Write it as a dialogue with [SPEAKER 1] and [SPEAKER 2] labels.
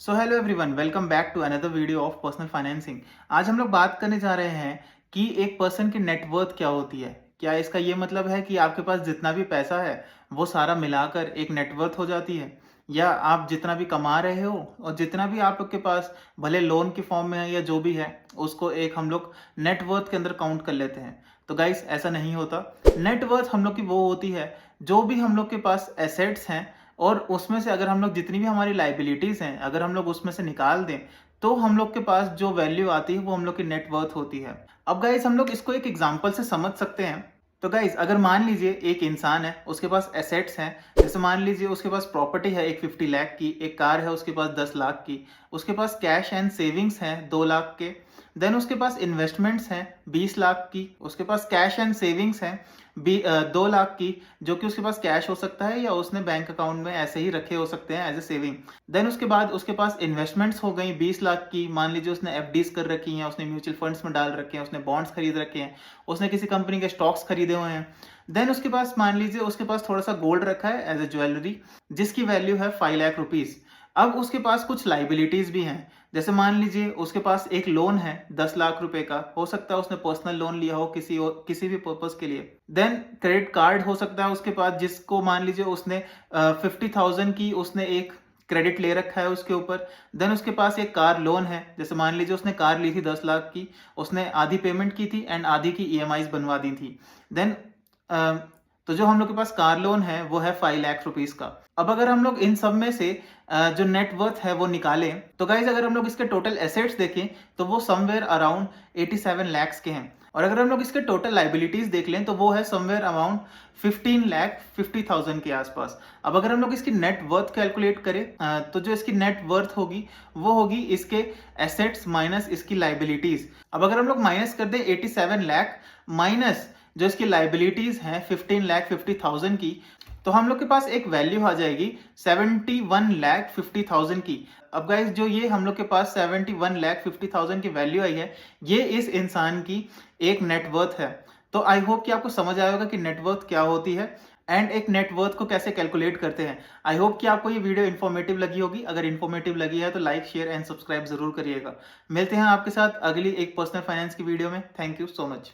[SPEAKER 1] So hello everyone, welcome back to another video of personal financing. आज हम लोग बात करने जा रहे हैं कि एक पर्सन की नेटवर्थ क्या होती है। क्या इसका ये मतलब है कि आपके पास जितना भी पैसा है वो सारा मिलाकर एक नेटवर्थ हो जाती है, या आप जितना भी कमा रहे हो और जितना भी आप लोग के पास भले लोन के फॉर्म में है या जो भी है उसको एक हम लोग नेटवर्थ के अंदर काउंट कर लेते हैं। तो गाइस, ऐसा नहीं होता। नेटवर्थ हम लोग की वो होती है जो भी हम लोग के पास एसेट्स हैं और उसमें से अगर हम लोग जितनी भी हमारी लाइबिलिटीज़ हैं अगर हम लोग उसमें से निकाल दें तो हम लोग के पास जो वैल्यू आती है वो हम लोग की नेटवर्थ होती है। अब गाइस, हम लोग इसको एक एग्जांपल से समझ सकते हैं। तो गाइस, अगर मान लीजिए एक इंसान है, उसके पास एसेट्स हैं, जैसे मान लीजिए उसके पास प्रॉपर्टी है एक 50 लाख की, एक कार है उसके पास 10 लाख की, उसके पास कैश एंड सेविंग्स हैं 2 लाख के, देन उसके पास इन्वेस्टमेंट्स हैं 20 लाख की, उसके पास कैश एंड सेविंग्स हैं 2 लाख की, जो कि उसके पास कैश हो सकता है या उसने बैंक अकाउंट में ऐसे ही रखे हो सकते हैं एज ए सेविंग। देन उसके बाद उसके पास इन्वेस्टमेंट्स हो गई 20 लाख की। मान लीजिए उसने एफडीज कर रखी हैं, उसने म्यूचुअल फंड्स में डाल रखे हैं, उसने बॉन्ड्स खरीद रखे हैं, उसने किसी कंपनी के स्टॉक्स खरीदे हुए हैं। देन उसके पास मान लीजिए उसके पास थोड़ा सा गोल्ड रखा है एज ए ज्वेलरी, जिसकी वैल्यू है 5 लाख रुपीज। अब उसके पास कुछ लाइबिलिटीज भी हैं, जैसे मान लीजिए उसके पास एक लोन है 10 लाख रुपए का, हो सकता है उसने पर्सनल लोन लिया हो किसी भी पर्पस के लिए। देन क्रेडिट कार्ड हो सकता है उसके पास, जिसको मान लीजिए उसने 50,000 की उसने एक क्रेडिट ले रखा है उसके ऊपर। देन उसके पास एक कार लोन है, जैसे मान लीजिए उसने कार ली थी 10 लाख की, उसने आधी पेमेंट की थी एंड आधी की ईएमआईज बनवा दी थी। देन तो जो हम लोग के पास कार लोन है वो है 5 लाख रुपीज का। अब अगर हम लोग इन सब में से जो नेटवर्थ है वो निकालें तो गाइज, अगर हम लोग इसके टोटल एसेट्स देखें तो वो समवेयर अराउंड 87 लैक्स के हैं, और अगर हम लोग इसके टोटल लाइबिलिटीज देख लें तो वो है समवेयर अराउंड 15,50,000 के आसपास। अब अगर हम लोग इसकी नेट वर्थ कैलकुलेट करें तो जो इसकी नेट वर्थ होगी वो होगी इसके एसेट्स माइनस इसकी लाइबिलिटीज। अब अगर हम लोग माइनस कर दें 87 लाख माइनस जो इसकी लाइबिलिटीज हैं 15,50,000 की, तो हम लोग के पास एक वैल्यू आ जाएगी 71,50,000 की। अब गाइस, जो ये हम लोग के पास 71,50,000 की वैल्यू आई है, ये इस इंसान की एक नेटवर्थ है। तो आई होप कि आपको समझ आएगा कि नेटवर्थ क्या होती है एंड एक नेटवर्थ को कैसे कैलकुलेट करते हैं। आई होप कि आपको ये वीडियो इन्फॉर्मेटिव लगी होगी। अगर इन्फॉर्मेटिव लगी है तो लाइक, शेयर एंड सब्सक्राइब जरूर करिएगा। मिलते हैं आपके साथ अगली एक पर्सनल फाइनेंस की वीडियो में। Thank you so much.